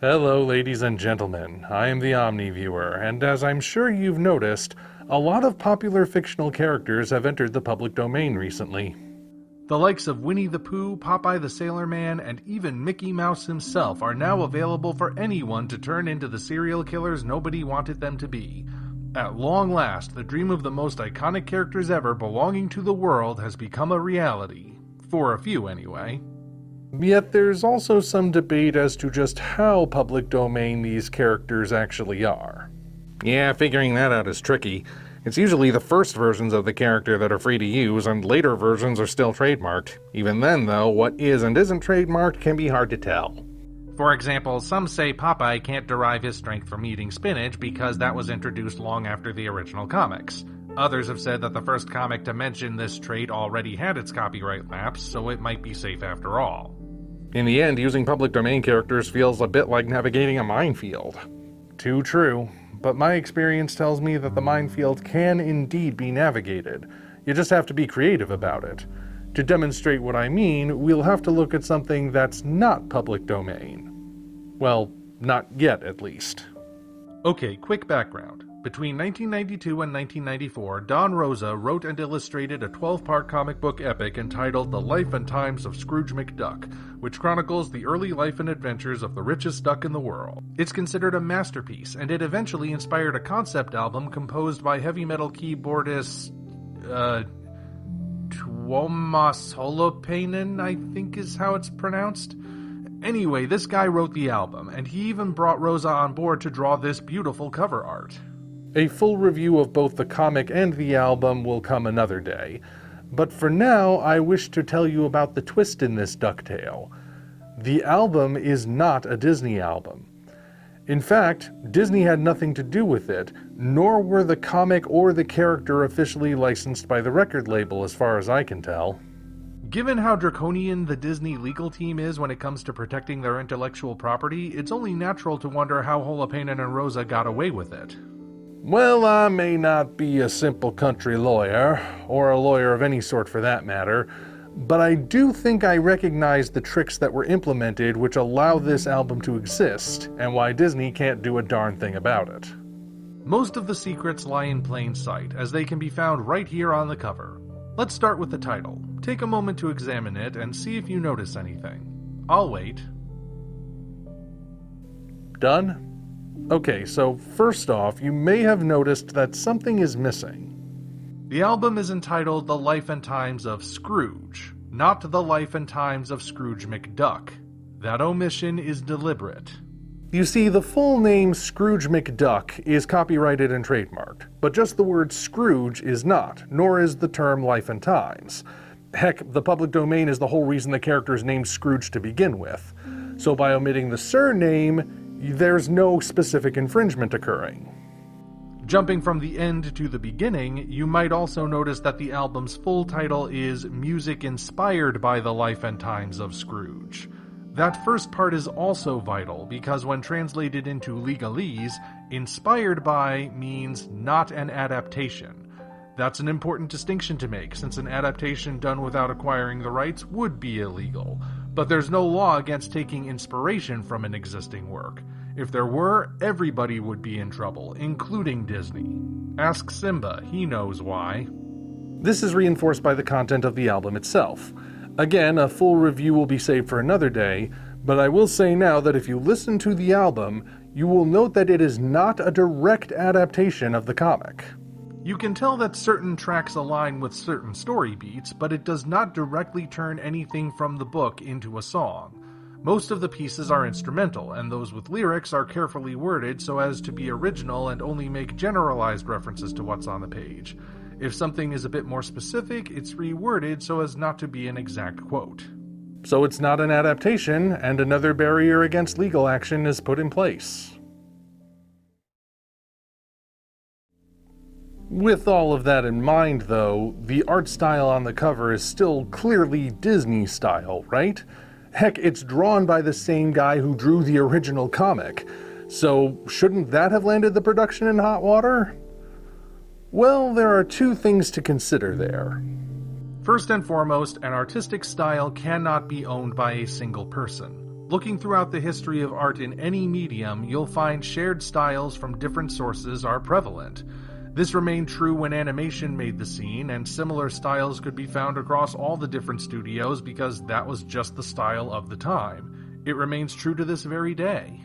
Hello, ladies and gentlemen. I am the Omni viewer, and as I'm sure you've noticed, a lot of popular fictional characters have entered the public domain recently. The likes of Winnie the Pooh, Popeye the Sailor Man, and even Mickey Mouse himself are now available for anyone to turn into the serial killers nobody wanted them to be. At long last, the dream of the most iconic characters ever belonging to the world has become a reality. For a few, anyway. Yet there's also some debate as to just how public domain these characters actually are. Yeah, figuring that out is tricky. It's usually the first versions of the character that are free to use, and later versions are still trademarked. Even then, though, what is and isn't trademarked can be hard to tell. For example, some say Popeye can't derive his strength from eating spinach because that was introduced long after the original comics. Others have said that the first comic to mention this trait already had its copyright lapse, so it might be safe after all. In the end, using public domain characters feels a bit like navigating a minefield. Too true, but my experience tells me that the minefield can indeed be navigated. You just have to be creative about it. To demonstrate what I mean, we'll have to look at something that's not public domain. Well, not yet at least. Okay, quick background. Between 1992 and 1994, Don Rosa wrote and illustrated a 12-part comic book epic entitled The Life and Times of Scrooge McDuck, which chronicles the early life and adventures of the richest duck in the world. It's considered a masterpiece, and it eventually inspired a concept album composed by heavy metal keyboardist, Tuomas Holopainen, I think is how it's pronounced. Anyway, this guy wrote the album, and he even brought Rosa on board to draw this beautiful cover art. A full review of both the comic and the album will come another day, but for now I wish to tell you about the twist in this ducktail. The album is not a Disney album. In fact, Disney had nothing to do with it, nor were the comic or the character officially licensed by the record label as far as I can tell. Given how draconian the Disney legal team is when it comes to protecting their intellectual property, it's only natural to wonder how Holopainen and Rosa got away with it. Well, I may not be a simple country lawyer, or a lawyer of any sort for that matter, but I do think I recognize the tricks that were implemented which allow this album to exist, and why Disney can't do a darn thing about it. Most of the secrets lie in plain sight, as they can be found right here on the cover. Let's start with the title. Take a moment to examine it and see if you notice anything. I'll wait. Done? Okay, so first off, you may have noticed that something is missing. The album is entitled The Life and Times of Scrooge, not The Life and Times of Scrooge McDuck. That omission is deliberate. You see, the full name Scrooge McDuck is copyrighted and trademarked, but just the word Scrooge is not, nor is the term Life and Times. Heck, the public domain is the whole reason the character is named Scrooge to begin with. So by omitting the surname, there's no specific infringement occurring. Jumping from the end to the beginning, you might also notice that the album's full title is Music Inspired by the Life and Times of Scrooge. That first part is also vital because when translated into legalese, inspired by means not an adaptation. That's an important distinction to make, since an adaptation done without acquiring the rights would be illegal. But there's no law against taking inspiration from an existing work. If there were, everybody would be in trouble, including Disney. Ask Simba, he knows why. This is reinforced by the content of the album itself. Again, a full review will be saved for another day, but I will say now that if you listen to the album, you will note that it is not a direct adaptation of the comic. You can tell that certain tracks align with certain story beats, but it does not directly turn anything from the book into a song. Most of the pieces are instrumental, and those with lyrics are carefully worded so as to be original and only make generalized references to what's on the page. If something is a bit more specific, it's reworded so as not to be an exact quote. So it's not an adaptation, and another barrier against legal action is put in place. With all of that in mind, though, the art style on the cover is still clearly Disney style, right? Heck, it's drawn by the same guy who drew the original comic, so shouldn't that have landed the production in hot water? Well, there are two things to consider there. First and foremost, an artistic style cannot be owned by a single person. Looking throughout the history of art in any medium, you'll find shared styles from different sources are prevalent. This remained true when animation made the scene, and similar styles could be found across all the different studios because that was just the style of the time. It remains true to this very day.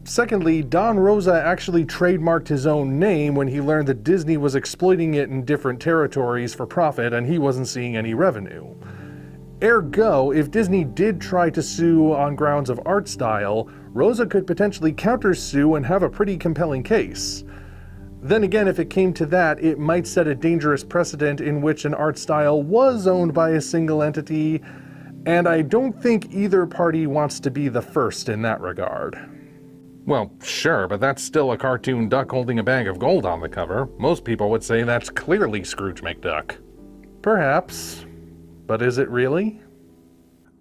Secondly, Don Rosa actually trademarked his own name when he learned that Disney was exploiting it in different territories for profit and he wasn't seeing any revenue. Ergo, if Disney did try to sue on grounds of art style, Rosa could potentially countersue and have a pretty compelling case. Then again, if it came to that, it might set a dangerous precedent in which an art style was owned by a single entity, and I don't think either party wants to be the first in that regard. Well, sure, but that's still a cartoon duck holding a bag of gold on the cover. Most people would say that's clearly Scrooge McDuck. Perhaps. But is it really?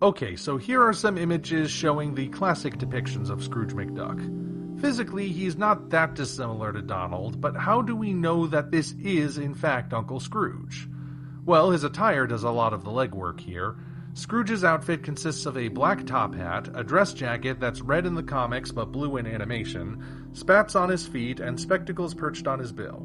Okay, so here are some images showing the classic depictions of Scrooge McDuck. Physically, he's not that dissimilar to Donald, but how do we know that this is, in fact, Uncle Scrooge? Well, his attire does a lot of the legwork here. Scrooge's outfit consists of a black top hat, a dress jacket that's red in the comics but blue in animation, spats on his feet, and spectacles perched on his bill.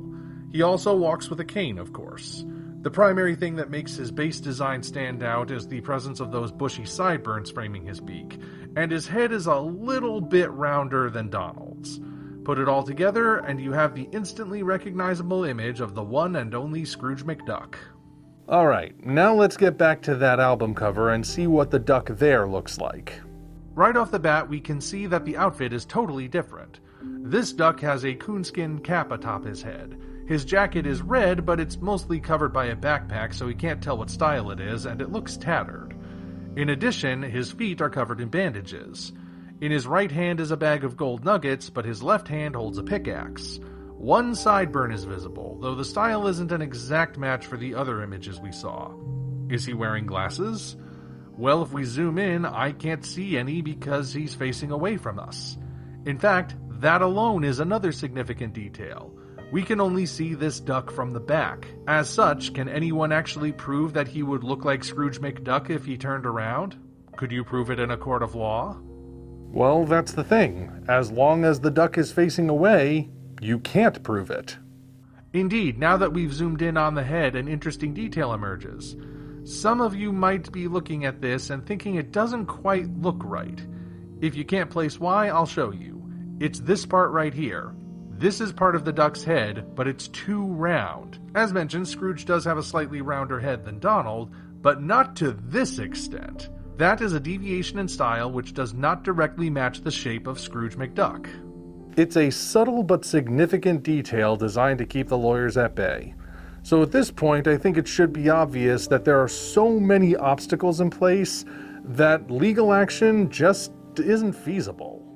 He also walks with a cane, of course. The primary thing that makes his base design stand out is the presence of those bushy sideburns framing his beak, and his head is a little bit rounder than Donald's. Put it all together, and you have the instantly recognizable image of the one and only Scrooge McDuck. Alright, now let's get back to that album cover and see what the duck there looks like. Right off the bat, we can see that the outfit is totally different. This duck has a coonskin cap atop his head. His jacket is red, but it's mostly covered by a backpack, so he can't tell what style it is, and it looks tattered. In addition, his feet are covered in bandages. In his right hand is a bag of gold nuggets, but his left hand holds a pickaxe. One sideburn is visible, though the style isn't an exact match for the other images we saw. Is he wearing glasses? Well, if we zoom in, I can't see any because he's facing away from us. In fact, that alone is another significant detail. We can only see this duck from the back. As such, can anyone actually prove that he would look like Scrooge McDuck if he turned around? Could you prove it in a court of law? Well, that's the thing. As long as the duck is facing away, you can't prove it. Indeed, now that we've zoomed in on the head, an interesting detail emerges. Some of you might be looking at this and thinking it doesn't quite look right. If you can't place why, I'll show you. It's this part right here. This is part of the duck's head, but it's too round. As mentioned, Scrooge does have a slightly rounder head than Donald, but not to this extent. That is a deviation in style which does not directly match the shape of Scrooge McDuck. It's a subtle but significant detail designed to keep the lawyers at bay. So at this point, I think it should be obvious that there are so many obstacles in place that legal action just isn't feasible.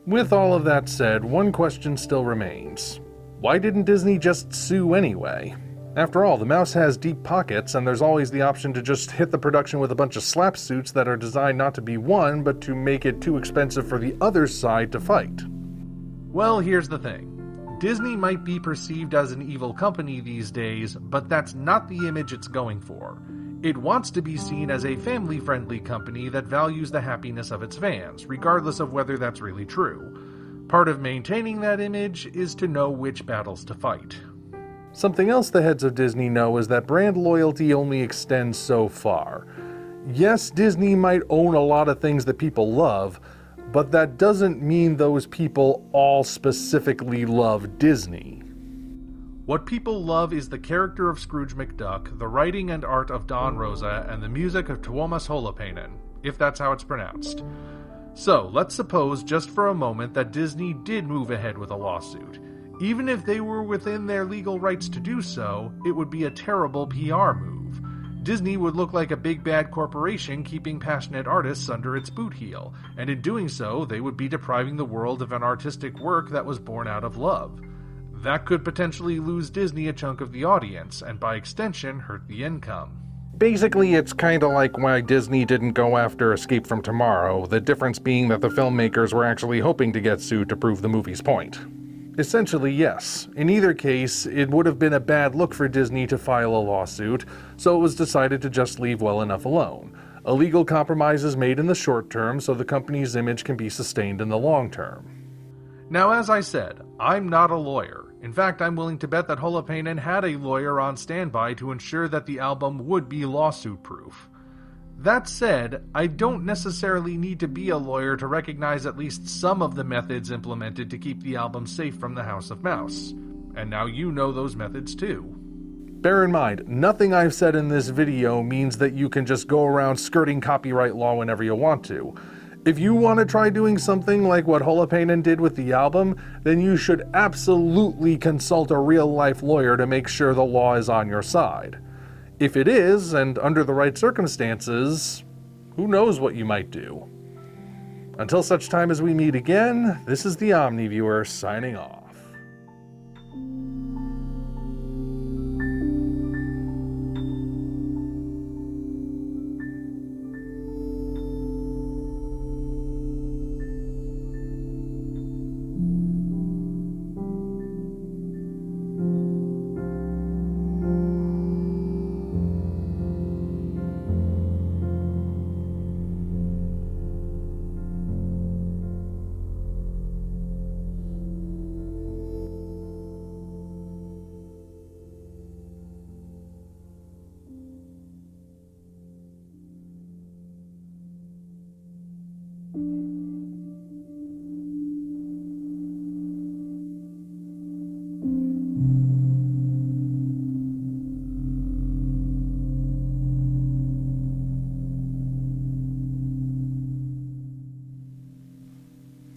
With all of that said, one question still remains. Why didn't Disney just sue anyway? After all, the mouse has deep pockets, and there's always the option to just hit the production with a bunch of slap suits that are designed not to be won, but to make it too expensive for the other side to fight. Well, here's the thing. Disney might be perceived as an evil company these days, but that's not the image it's going for. It wants to be seen as a family-friendly company that values the happiness of its fans, regardless of whether that's really true. Part of maintaining that image is to know which battles to fight. Something else the heads of Disney know is that brand loyalty only extends so far. Yes, Disney might own a lot of things that people love, but that doesn't mean those people all specifically love Disney. What people love is the character of Scrooge McDuck, the writing and art of Don Rosa, and the music of Tuomas Holopainen, if that's how it's pronounced. So, let's suppose just for a moment that Disney did move ahead with a lawsuit. Even if they were within their legal rights to do so, it would be a terrible PR move. Disney would look like a big bad corporation keeping passionate artists under its boot heel, and in doing so, they would be depriving the world of an artistic work that was born out of love. That could potentially lose Disney a chunk of the audience, and by extension, hurt the income. Basically, it's kinda like why Disney didn't go after Escape from Tomorrow, the difference being that the filmmakers were actually hoping to get sued to prove the movie's point. Essentially, yes. In either case, it would have been a bad look for Disney to file a lawsuit, so it was decided to just leave well enough alone. A legal compromise is made in the short term so the company's image can be sustained in the long term. Now, as I said, I'm not a lawyer. In fact, I'm willing to bet that Holopainen had a lawyer on standby to ensure that the album would be lawsuit-proof. That said, I don't necessarily need to be a lawyer to recognize at least some of the methods implemented to keep the album safe from the House of Mouse. And now you know those methods too. Bear in mind, nothing I've said in this video means that you can just go around skirting copyright law whenever you want to. If you want to try doing something like what Holopainen did with the album, then you should absolutely consult a real-life lawyer to make sure the law is on your side. If it is, and under the right circumstances, who knows what you might do. Until such time as we meet again, this is the Omni Viewer signing off.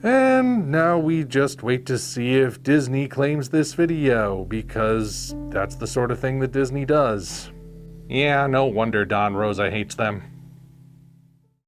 And now we just wait to see if Disney claims this video, because that's the sort of thing that Disney does. Yeah, no wonder Don Rosa hates them.